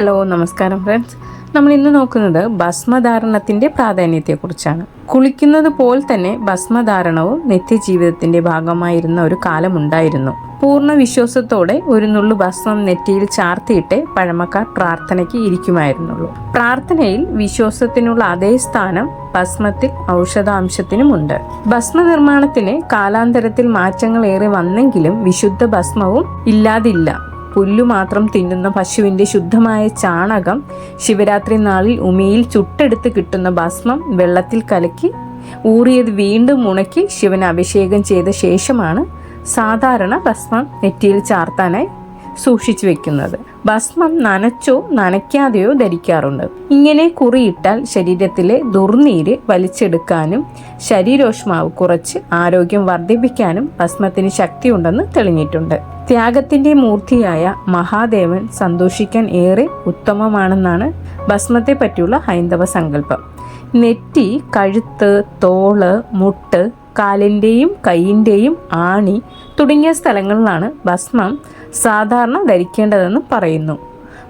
Hello നമസ്കാരം friends. നമ്മൾ ഇന്ന് നോക്കുന്നത് ഭസ്മധാരണത്തിൻ്റെ പ്രാധാന്യത്തെക്കുറിച്ചാണ്. കുളിക്കുന്നത് പോലെ തന്നെ ഭസ്മധാരണവും നിത്യജീവിതത്തിൻ്റെ ഭാഗമായിരുന്ന ഒരു കാലമുണ്ടായിരുന്നു. പൂർണ്ണ വിശ്വാസത്തോടെ ഒരു നുള്ളു ഭസ്മം നെറ്റിയിൽ ചാർത്തിയിട്ട് പഴമക്കാർ പ്രാർത്ഥനയ്ക്ക് ഇരിക്കുമായിരുന്നുള്ളൂ. പ്രാർത്ഥനയിൽ വിശ്വാസത്തിനുള്ള അതേ സ്ഥാനം ഭസ്മത്തിൽ ഔഷധാംശത്തിനുമുണ്ട്. ഭസ്മ നിർമ്മാണത്തിന് കാലാന്തരത്തിൽ മാറ്റങ്ങൾ ഏറെ വന്നെങ്കിലും വിശുദ്ധ ഭസ്മവും ഇല്ലാതില്ല. പുല്ലു മാത്രം തിന്നുന്ന പശുവിൻ്റെ ശുദ്ധമായ ചാണകം ശിവരാത്രി നാളിൽ ഉമിയിൽ ചുട്ടെടുത്ത് കിട്ടുന്ന ഭസ്മം വെള്ളത്തിൽ കലക്കി ഊറിയത് വീണ്ടും ഉണക്കി ശിവന് അഭിഷേകം ചെയ്ത ശേഷമാണ് സാധാരണ ഭസ്മം നെറ്റിയിൽ ചാർത്താനായി സൂക്ഷിച്ചു വെക്കുന്നത്. ഭസ്മം നനച്ചോ നനയ്ക്കാതെയോ ധരിക്കാറുണ്ട്. ഇങ്ങനെ കുറിയിട്ടാൽ ശരീരത്തിലെ ദുർനീര് വലിച്ചെടുക്കാനും ശരീരോഷ്മാവ് കുറച്ച് ആരോഗ്യം വർദ്ധിപ്പിക്കാനും ഭസ്മത്തിന് ശക്തിയുണ്ടെന്ന് തെളിഞ്ഞിട്ടുണ്ട്. ത്യാഗത്തിന്റെ മൂർത്തിയായ മഹാദേവൻ സന്തോഷിക്കാൻ ഏറെ ഉത്തമമാണെന്നാണ് ഭസ്മത്തെ പറ്റിയുള്ള ഹൈന്ദവ സങ്കല്പം. നെറ്റി, കഴുത്ത്, തോള്, മുട്ട്, കാലിൻ്റെയും കൈയിൻ്റെയും ആണി തുടങ്ങിയ സ്ഥലങ്ങളിലാണ് ഭസ്മം സാധാരണ ധരിക്കേണ്ടതെന്ന് പറയുന്നു.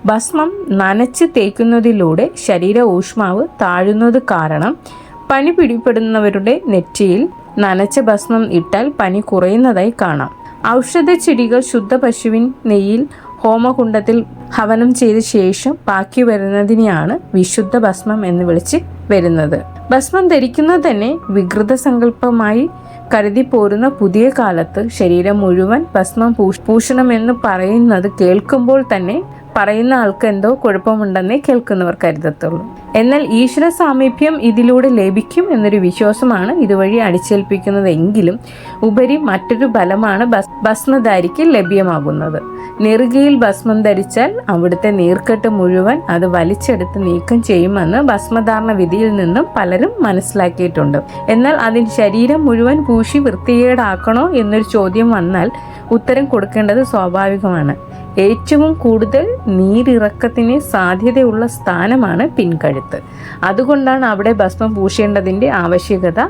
ഭസ്മം നനച്ച് തേക്കുന്നതിലൂടെ ശരീര ഊഷ്മാവ് താഴുന്നത് കാരണം പനി പിടിപ്പെടുന്നവരുടെ നെറ്റിയിൽ നനച്ച ഭസ്മം ഇട്ടാൽ പനി കുറയുന്നതായി കാണാം. ഔഷധ ചെടികൾ ശുദ്ധ പശുവിൻ നെയ്യിൽ ഹോമകുണ്ടത്തിൽ ഹവനം ചെയ്ത ശേഷം ബാക്കി വരുന്നതിനെയാണ് വിശുദ്ധ ഭസ്മം എന്ന് വിളിച്ച് വരുന്നത്. ഭസ്മം ധരിക്കുന്നത് തന്നെ വികൃത സങ്കല്പമായി കരുതി പോരുന്ന പുതിയ കാലത്ത് ശരീരം മുഴുവൻ ഭസ്മം പൂഷണമെന്ന് പറയുന്നത് കേൾക്കുമ്പോൾ തന്നെ പറയുന്ന ആൾക്ക് എന്തോ കുഴപ്പമുണ്ടെന്നേ കേൾക്കുന്നവർ കരുതത്തുള്ളൂ. എന്നാൽ ഈശ്വര സാമീപ്യം ഇതിലൂടെ ലഭിക്കും എന്നൊരു വിശ്വാസമാണ് ഇതുവഴി അടിച്ചേൽപ്പിക്കുന്നതെങ്കിലും ഉപരി മറ്റൊരു ബലമാണ് ഭസ്മധാരിക്ക് ലഭ്യമാകുന്നത്. നെറുകയിൽ ഭസ്മം ധരിച്ചാൽ അവിടുത്തെ നീർക്കെട്ട് മുഴുവൻ അത് വലിച്ചെടുത്ത് നീക്കം ചെയ്യുമെന്ന് ഭസ്മധാരണ വിധിയിൽ നിന്നും പലരും മനസ്സിലാക്കിയിട്ടുണ്ട്. എന്നാൽ അതിന് ശരീരം മുഴുവൻ പൂശി വൃത്തികേടാക്കണോ എന്നൊരു ചോദ്യം വന്നാൽ ഉത്തരം കൊടുക്കേണ്ടത് സ്വാഭാവികമാണ്. ഏറ്റവും കൂടുതൽ നീരിറക്കത്തിന് സാധ്യതയുള്ള സ്ഥാനമാണ് പിൻകഴുത്ത്. അതുകൊണ്ടാണ് അവിടെ ഭസ്മം പൂശേണ്ടതിൻ്റെ ആവശ്യകത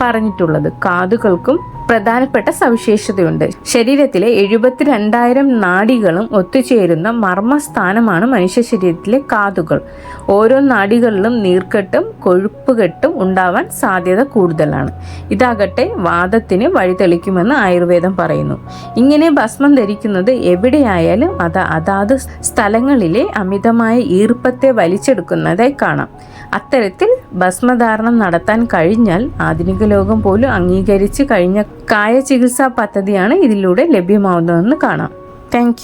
പറഞ്ഞിട്ടുള്ളത്. കാതുകൾക്കും പ്രധാനപ്പെട്ട സവിശേഷതയുണ്ട്. ശരീരത്തിലെ 72,000 നാഡികളും ഒത്തുചേരുന്ന മർമ്മസ്ഥാനമാണ് മനുഷ്യ ശരീരത്തിലെ കാതുകൾ. ഓരോ നാഡികളിലും നീർക്കെട്ടും കൊഴുപ്പുകെട്ടും ഉണ്ടാവാൻ സാധ്യത കൂടുതലാണ്. ഇതാകട്ടെ വാദത്തിന് വഴിതെളിക്കുമെന്ന് ആയുർവേദം പറയുന്നു. ഇങ്ങനെ ഭസ്മം ധരിക്കുന്നത് എവിടെയായാലും അത് അതാത് സ്ഥലങ്ങളിലെ അമിതമായ ഈർപ്പത്തെ വലിച്ചെടുക്കുന്നതായി കാണാം. അത്തരത്തിൽ ഭസ്മധാരണം നടത്താൻ കഴിഞ്ഞാൽ ആധുനിക ലോകം പോലും അംഗീകരിച്ച് കഴിഞ്ഞ കായ ചികിത്സാ പദ്ധതിയാണ് ഇതിലൂടെ ലഭ്യമാവുന്നതെന്ന് കാണാം. താങ്ക്